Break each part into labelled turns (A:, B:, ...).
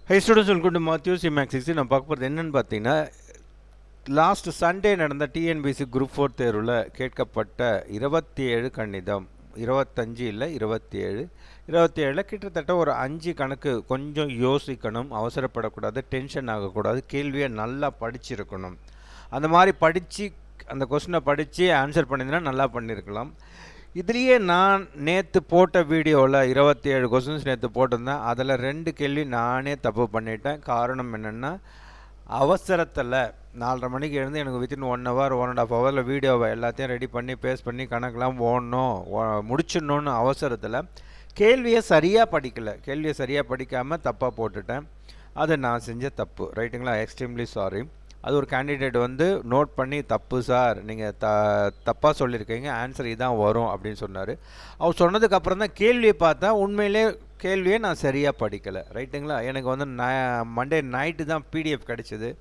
A: High ஸ்டூடெண்ட்ஸ், welcome to Mathews Maxics. நான் பார்க்க போகிறது என்னென்னு பார்த்தீங்கன்னா, லாஸ்ட் சண்டே நடந்த டிஎன்பிசி குரூப் 4 தேர்வில் கேட்கப்பட்ட 27 கணிதம், 25 இல்லை 27, 27 கிட்டத்தட்ட ஒரு 5 கணக்கு. கொஞ்சம் யோசிக்கணும், அவசரப்படக்கூடாது, டென்ஷன் ஆகக்கூடாது, கேள்வியை நல்லா படிச்சிருக்கணும். அந்த மாதிரி படித்து அந்த கொஸ்டினை படித்து ஆன்சர் பண்ணியிருந்தா நல்லா பண்ணியிருக்கலாம். இதுலேயே நான் நேற்று போட்ட வீடியோவில் 27 கொஸ்டின்ஸ் நேற்று போட்டிருந்தேன். அதில் 2 கேள்வி நானே தப்பு பண்ணிட்டேன். காரணம் என்னென்னா, அவசரத்தில் 4:30 மணிக்கு எழுந்து எனக்கு வித்தின் 1 hour 1.5 hour வீடியோவை எல்லாத்தையும் ரெடி பண்ணி பேஸ்ட் பண்ணி கணக்கெலாம் முடிச்சிடணுன்னு அவசரத்தில் கேள்வியை சரியாக படிக்காமல் தப்பாக போட்டுட்டேன். அது நான் செஞ்ச தப்பு, ரைட்டுங்களா? Extremely sorry. அது ஒரு கேண்டிடேட் நோட் பண்ணி, தப்பு சார், நீங்கள் தப்பாக சொல்லியிருக்கீங்க, ஆன்சர் இதான் வரும் அப்படின்னு சொன்னார். அவர் சொன்னதுக்கப்புறம் தான் கேள்வியை பார்த்தா உண்மையிலே கேள்வியை நான் சரியாக படிக்கலை, ரைட்டுங்களா? எனக்கு மண்டே நைட்டு தான் பிடிஎஃப் கிடச்சிது.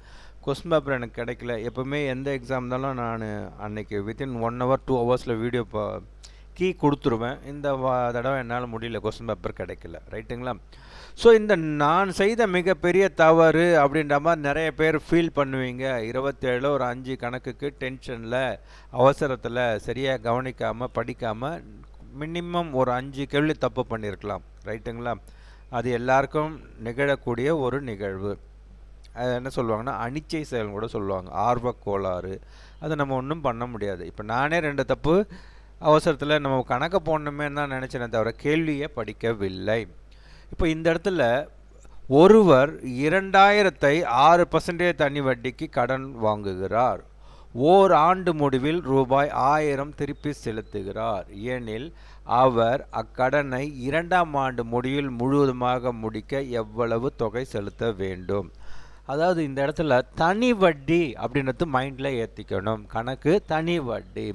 A: கொஸ்டின் பேப்பர் எனக்கு கிடைக்கல. எப்போவுமே எந்த எக்ஸாம் இருந்தாலும் நான் அன்றைக்கி within 1 hour 2 hours video key கொடுத்துருவேன். இந்த தடவை என்னால் முடியல, கொஸ்டின் பேப்பர் கிடைக்கல, ரைட்டுங்களா? ஸோ இந்த நான் செய்த மிகப்பெரிய தவறு அப்படின்ற மாதிரி நிறைய பேர் ஃபீல் பண்ணுவீங்க. 27 ஒரு 5 கணக்குக்கு டென்ஷனில், அவசரத்தில், சரியாக கவனிக்காமல் படிக்காமல் மினிமம் ஒரு 5 கேள்வி தப்பு பண்ணியிருக்கலாம், ரைட்டுங்களா? அது எல்லாருக்கும் நிகழக்கூடிய ஒரு நிகழ்வு. அது என்ன சொல்லுவாங்கன்னா, அனிச்சை செயல் கூட சொல்லுவாங்க, ஆர்வ கோளாறு. அதை நம்ம ஒன்றும் பண்ண முடியாது. இப்போ நானே 2 தப்பு அவசரத்தில் நம்ம கணக்கை போடணுமே தான் நினச்சேனே தவிர கேள்வியை படிக்கவில்லை. இப்போ இந்த இடத்துல ஒருவர் 2000-ஐ 6% தனி வட்டிக்கு கடன் வாங்குகிறார். ஓராண்டு முடிவில் ரூபாய் 1000 திருப்பி செலுத்துகிறார் எனில் அவர் அக்கடனை 2ஆம் ஆண்டு முடிவில் முழுவதுமாக முடிக்க எவ்வளவு தொகை செலுத்த வேண்டும்? அதாவது இந்த இடத்துல தனி வட்டி அப்படின்றது மைண்டில் ஏற்றிக்கணும். கணக்கு தனி வட்டி.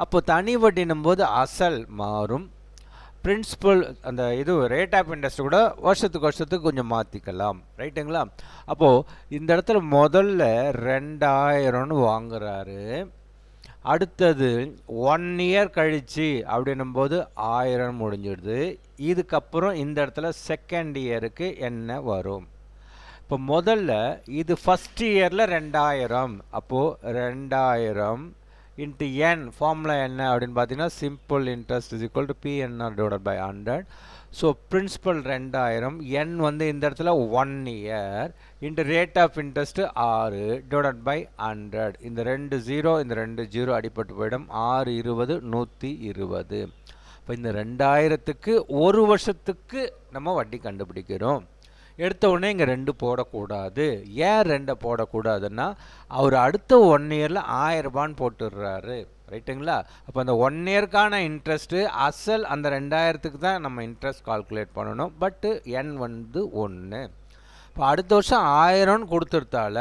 A: அப்போ தனி வட்டினும் போது அசல் மாறும், பிரின்சிபல் அந்த ரேட் ஆஃப் இன்ட்ரெஸ்ட் கூட வருஷத்துக்கு கொஞ்சம் மாற்றிக்கலாம், ரைட்டுங்களா? அப்போது இந்த இடத்துல முதல்ல 2000 வாங்குறாரு. அடுத்தது 1 year கழிச்சு அப்படின்னும் போது 1000 முடிஞ்சிடுது. இதுக்கப்புறம் இந்த இடத்துல செகண்ட் இயருக்கு என்ன வரும்? இப்போ முதல்ல இது ஃபஸ்ட் இயரில் 2000, அப்போது 2000 இன்ட்டு என் ஃபார்முலா என்ன அப்படின்னு பார்த்தீங்கன்னா, simple interest is equal to PNR divided by 100. So principal 2000, என் இந்த இடத்துல 1 year into rate of interest 6 divided by 100. இந்த 2 0 இந்த 2 0 அடிப்பட்டு போயிடும். 6 20 120. இப்போ இந்த 2000க்கு ஒரு வருஷத்துக்கு நம்ம வட்டி கண்டுபிடிக்கிறோம். எடுத்த உடனே இங்கே 2 போடக்கூடாது. ஏன் 2 போடக்கூடாதுன்னா, அவர் அடுத்த 1 yearல 1000 ரூபான்னு போட்டுடுறாரு, ரைட்டுங்களா? அப்போ அந்த 1 yearக்கான இன்ட்ரெஸ்ட்டு அசல் அந்த 2000க்கு தான் நம்ம இன்ட்ரெஸ்ட் கால்குலேட் பண்ணணும். பட்டு என் 1. இப்போ அடுத்த வருஷம் 1000 கொடுத்துருத்தால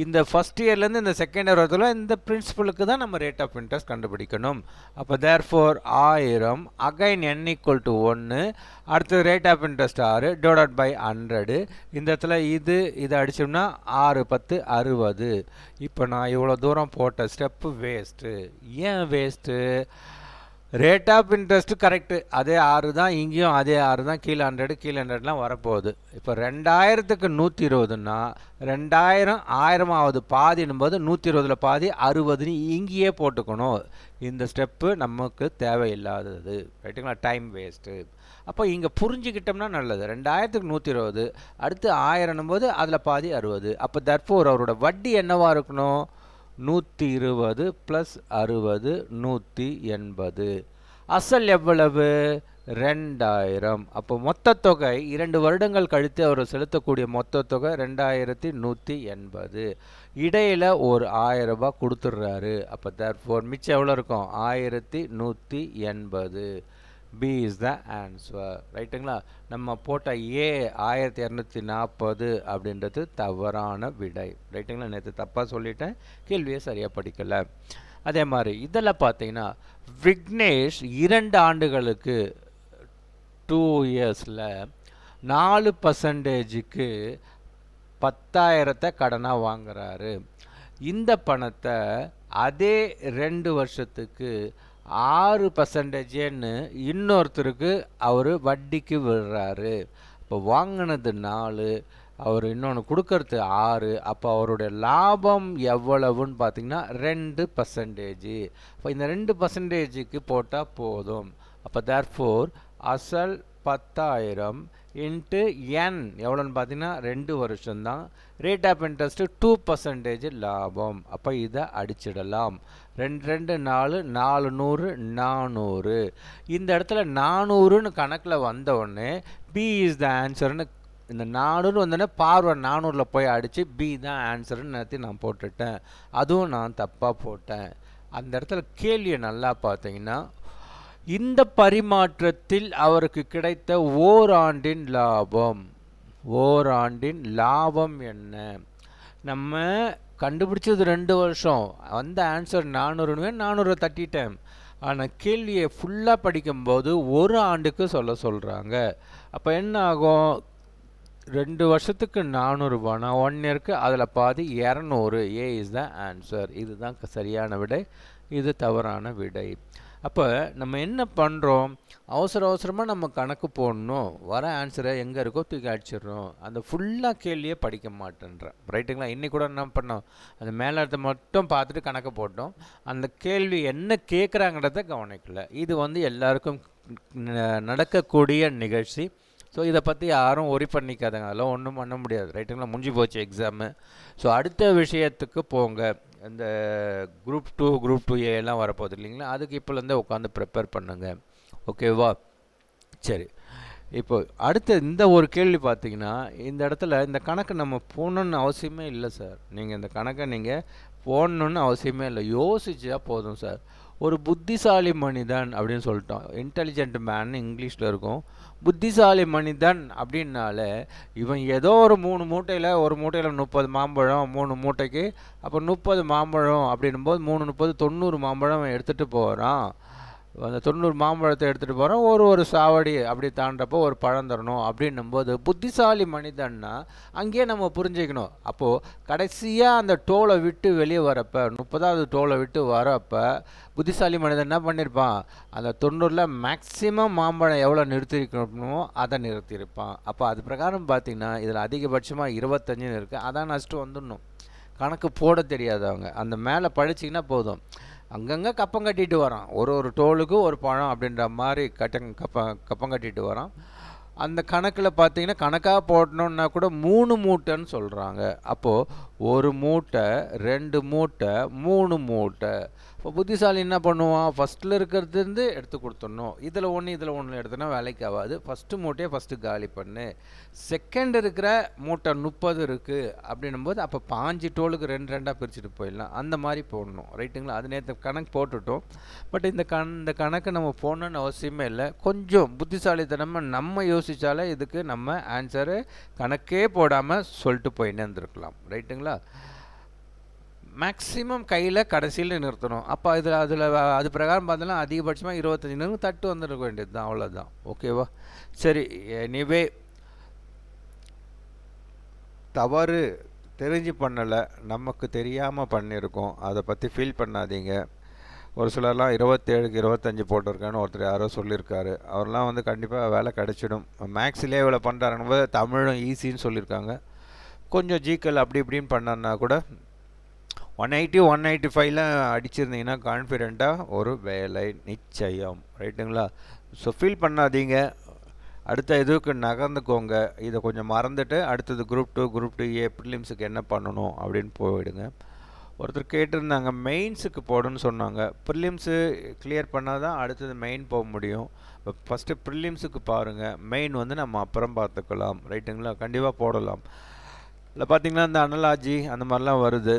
A: இந்த ஃபஸ்ட் இயர்லேருந்து இந்த செகண்ட் இயர் வரதுல இந்த பிரின்சிபலுக்கு தான் நம்ம ரேட் ஆஃப் இன்ட்ரெஸ்ட் கண்டுபிடிக்கணும். அப்போ தேர்ஃபோர் 1000 அகைன் n = 1, அடுத்தது rate of interest 6 divided by 100. இந்த இடத்துல இது அடிச்சோம்னா 6 10 60. இப்போ நான் இவ்வளோ தூரம் போட்ட ஸ்டெப்பு வேஸ்ட்டு. ஏன் waste? Rate of interest correct, அதே 6 தான், இங்கேயும் அதே 6 தான், கீழே 100 கீழே 100லாம் வரப்போகுது. இப்போ 2000க்கு 120ன்னா 2000 1000ஆவது பாதினும் போது 120ல் பாதி 60ன்னு இங்கேயே போட்டுக்கணும். இந்த ஸ்டெப்பு நமக்கு தேவையில்லாதது, ரைட்டுங்களா? Time waste. அப்போ இங்கே புரிஞ்சுக்கிட்டோம்னா நல்லது. 2000க்கு 120, அடுத்து 1000னும் போது அதில் பாதி 60. அப்போ தர்ஃபோர் அவரோட வட்டி என்னவாக இருக்கணும்? 120 + 60 180. அசல் எவ்வளவு? 2000. அப்போ மொத்த தொகை 2 வருடங்கள் கழித்து அவர் செலுத்தக்கூடிய மொத்த தொகை 2180. இடையில் ஒரு 1000 ரூபாய் கொடுத்துட்றாரு. அப்போ தேர்ஃபோர் மிச்சம் எவ்வளோ இருக்கும்? 1180. B இஸ் த ஆன்சர், ரைட்டுங்களா? நம்ம போட்ட ஏ 1240 அப்படின்றது தவறான விடை, ரைட்டுங்களா? நேற்று தப்பாக சொல்லிட்டேன், கேள்வியை சரியாக படிக்கலை. அதே மாதிரி இதில் பார்த்தீங்கன்னா, விக்னேஷ் 2 ஆண்டுகளுக்கு 2 yearsல 4%க்கு 10,000 கடனாக வாங்குறாரு. இந்த பணத்தை அதே 2 வருஷத்துக்கு 6%ன்னு இன்னொருத்தருக்கு அவர் வட்டிக்கு விடுறாரு. இப்போ வாங்கினது 4, அவர் இன்னொன்று கொடுக்கறது 6. அப்போ அவருடைய லாபம் எவ்வளவுன்னு பார்த்தீங்கன்னா 2%. அப்போ இந்த 2%க்கு போட்டால் போதும். அப்போ தேர்ஃபோர் அசல் 10,000 இன்ட்டு n எவ்வளோன்னு பார்த்தீங்கன்னா 2 வருஷம்தான். ரேட் ஆஃப் இன்ட்ரெஸ்ட்டு 2% லாபம். அப்போ இதை அடிச்சிடலாம். 2 2 4 400 400. இந்த இடத்துல 400ன்னு கணக்கில் வந்த உடனே பி இஸ் த ஆன்சர்னு இந்த 400 வந்தோடனே பார்வை 400ல் போய் அடித்து பி தான் ஆன்சர்னு நிறுத்தி நான் போட்டுட்டேன். அதுவும் நான் தப்பாக போட்டேன். அந்த இடத்துல கேள்வியை நல்லா பார்த்தீங்கன்னா, இந்த பரிமாற்றத்தில் அவருக்கு கிடைத்த ஓராண்டின் லாபம் என்ன? நம்ம கண்டுபிடிச்சது 2 வருஷம், வந்த ஆன்சர் 400ன்னு 400 தட்டிட்டேன். ஆனால் கேள்வியை ஃபுல்லாக படிக்கும்போது ஒரு ஆண்டுக்கு சொல்கிறாங்க. அப்போ என்ன ஆகும்? 2 வருஷத்துக்கு 400 ரூபானா 1 இயருக்கு அதில் பாதி 200. ஏ இஸ் த ஆன்சர். இதுதான் சரியான விடை, இது தவறான விடை. அப்போ நம்ம என்ன பண்ணுறோம்? அவசரமாக நம்ம கணக்கு போடணும், வர ஆன்சரை எங்கே இருக்கோ தூக்கி அடிச்சிடுறோம். அந்த ஃபுல்லாக கேள்வியே படிக்க மாட்டேன்றேன். ரைட்டுங்களா? இன்னைக்கு கூட என்ன பண்ணோம், அந்த மேலத்தை மட்டும் பார்த்துட்டு கணக்கு போட்டோம். அந்த கேள்வி என்ன கேட்குறாங்கிறத கவனிக்கல. இது எல்லாருக்கும் நடக்கக்கூடிய நிகழ்ச்சி. ஸோ இதை பற்றி யாரும் ஒரி பண்ணிக்காதங்க, அதெல்லாம் ஒன்றும் பண்ண முடியாது. ரைட்டுங்களா? முடிஞ்சு போச்சு எக்ஸாமு. ஸோ அடுத்த விஷயத்துக்கு போங்க. இந்த குரூப் 2 குரூப் 2A எல்லாம் வரப்போகுது இல்லைங்களா? அதுக்கு இப்போலேருந்தே உட்காந்து ப்ரிப்பேர் பண்ணுங்க. ஓகேவா? சரி, இப்போ அடுத்த இந்த ஒரு கேள்வி பார்த்தீங்கன்னா, இந்த இடத்துல இந்த கணக்கு நம்ம போடணுன்னு அவசியமே இல்லை சார். நீங்கள் இந்த கணக்கை நீங்கள் போடணுன்னு அவசியமே இல்லை, யோசிச்சா போதும் சார். ஒரு புத்திசாலி மனிதன் அப்படின்னு சொல்லிட்டோம், இன்டெலிஜென்ட் மேன் இங்கிலீஷில் இருக்கும். புத்திசாலி மனிதன் அப்படின்னாலே இவன் ஏதோ ஒரு 3 மூட்டையில், ஒரு மூட்டையில் 30 மாம்பழம், 3 மூட்டைக்கு அப்போ 30 மாம்பழம் அப்படின்னும்போது 3 30 90 மாம்பழம் எடுத்துகிட்டு போகிறான். அந்த 90 மாம்பழத்தை எடுத்துகிட்டு போகிறோம். ஒரு சாவடி அப்படி தாண்டப்போ ஒரு பழம் தரணும் அப்படின்னும்போது புத்திசாலி மனிதன்னா அங்கேயே நம்ம புரிஞ்சுக்கணும். அப்போது கடைசியாக அந்த டோலை விட்டு வெளியே வரப்போ, 30வது டோலை விட்டு வரப்போ புத்திசாலி மனிதன் என்ன பண்ணியிருப்பான்? அந்த 90ல் மேக்ஸிமம் மாம்பழம் எவ்வளோ நிறுத்திருக்கணுமோ அதை நிறுத்தியிருப்பான். அப்போ அது பிரகாரம் பார்த்திங்கன்னா இதில் அதிகபட்சமாக 25ன்னு இருக்குது. அதான் நஷ்டம் வந்துடணும். கணக்கு போட தெரியாதவங்க அந்த மேலே படிச்சிங்கன்னா போதும். அங்கங்கே கப்பம் கட்டிட்டு வரான், ஒரு டோலுக்கு ஒரு பழம் அப்படின்ற மாதிரி கப்பம் கட்டிட்டு வரான். அந்த கணக்கில் பார்த்தீங்கன்னா கணக்காக போடணுன்னா கூட 3 மூட்டைன்னு சொல்கிறாங்க. அப்போது 1 மூட்டை, 2 மூட்டை, 3 மூட்டை. இப்போ புத்திசாலி என்ன பண்ணுவான்? ஃபஸ்ட்டில் இருக்கிறது எடுத்து கொடுத்துடணும். இதில் ஒன்று எடுத்தோன்னா வேலைக்கு ஆகாது. ஃபஸ்ட்டு மூட்டையை ஃபஸ்ட்டு காலி பண்ணு. செகண்ட் இருக்கிற மூட்டை 30 இருக்குது அப்படின்னும்போது அப்போ 5 டோலுக்கு 2 2ஆக பிரிச்சுட்டு போயிடலாம். அந்த மாதிரி போடணும். ரைட்டுங்களா? அது நேற்று கணக்கு போட்டுட்டோம். பட் இந்த கணக்கு நம்ம போடணுன்னு அவசியமே இல்லை. கொஞ்சம் புத்திசாலித்தனமாக நம்ம யோசித்தாலே இதுக்கு நம்ம ஆன்சரு கணக்கே போடாமல் சொல்லிட்டு போயின்னு இருந்திருக்கலாம். ரைட்டுங்களா? மேக்ஸிமம் கையில் கடைசியில் நிறுத்தணும். அப்போ அதில் அது பிரகாரம் பார்த்தோன்னா அதிகபட்சமாக 25 தட்டு வந்துருக்க வேண்டியது தான், அவ்வளோதான். ஓகேவா? சரி, எனிவே தவறு தெரிஞ்சு பண்ணலை, நமக்கு தெரியாமல் பண்ணியிருக்கோம். அதை பற்றி ஃபீல் பண்ணாதீங்க. ஒரு சிலர்லாம் 27க்கு 25 போட்டிருக்கேன்னு ஒருத்தர் யாரோ சொல்லியிருக்காரு. அவர்லாம் கண்டிப்பாக வேலை கிடச்சிடும். மேக்ஸிலே இவ்வளோ பண்ணுறாருன்னு தமிழும் ஈஸின்னு சொல்லியிருக்காங்க. கொஞ்சம் ஜிக்கல் அப்படி இப்படின்னு பண்ணான்னா கூட 180 185ல் அடிச்சிருந்தீங்கன்னா கான்ஃபிடெண்ட்டாக ஒரு வேலை நிச்சயம். ரைட்டுங்களா? ஸோ ஃபீல் பண்ணாதீங்க, அடுத்த இதுக்கு நகர்ந்துக்கோங்க. இதை கொஞ்சம் மறந்துட்டு அடுத்தது குரூப் 2 குரூப் 2A ப்ரிலிம்ஸுக்கு என்ன பண்ணணும் அப்படின்னு போயிடுங்க. ஒருத்தர் கேட்டிருந்தாங்க மெயின்ஸுக்கு போடுன்னு சொன்னாங்க. ப்ரிலிம்ஸு கிளியர் பண்ணால் தான் அடுத்தது மெயின் போக முடியும். இப்போ ஃபஸ்ட்டு ப்ரிலிம்ஸுக்கு பாருங்கள், மெயின் நம்ம அப்புறம் பார்த்துக்கலாம். ரைட்டுங்களா? கண்டிப்பாக போடலாம். இல்லை பார்த்தீங்கன்னா இந்த அனலாஜி அந்த மாதிரிலாம் வருது.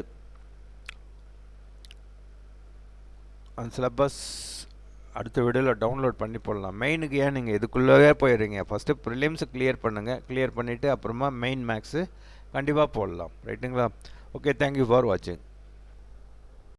A: அந்த சிலபஸ் அடுத்த வீடியோவில் டவுன்லோட் பண்ணி போடலாம். மெயினுக்கு ஏன் நீங்கள் இதுக்குள்ளே போயிடுறீங்க? ஃபஸ்ட்டு ப்ரிலிம்ஸு கிளியர் பண்ணுங்கள். கிளியர் பண்ணிவிட்டு அப்புறமா மெயின் மேக்ஸு கண்டிப்பாக போடலாம். ரைட்டுங்களா? ஓகே, தேங்க்யூ ஃபார் வாட்சிங்.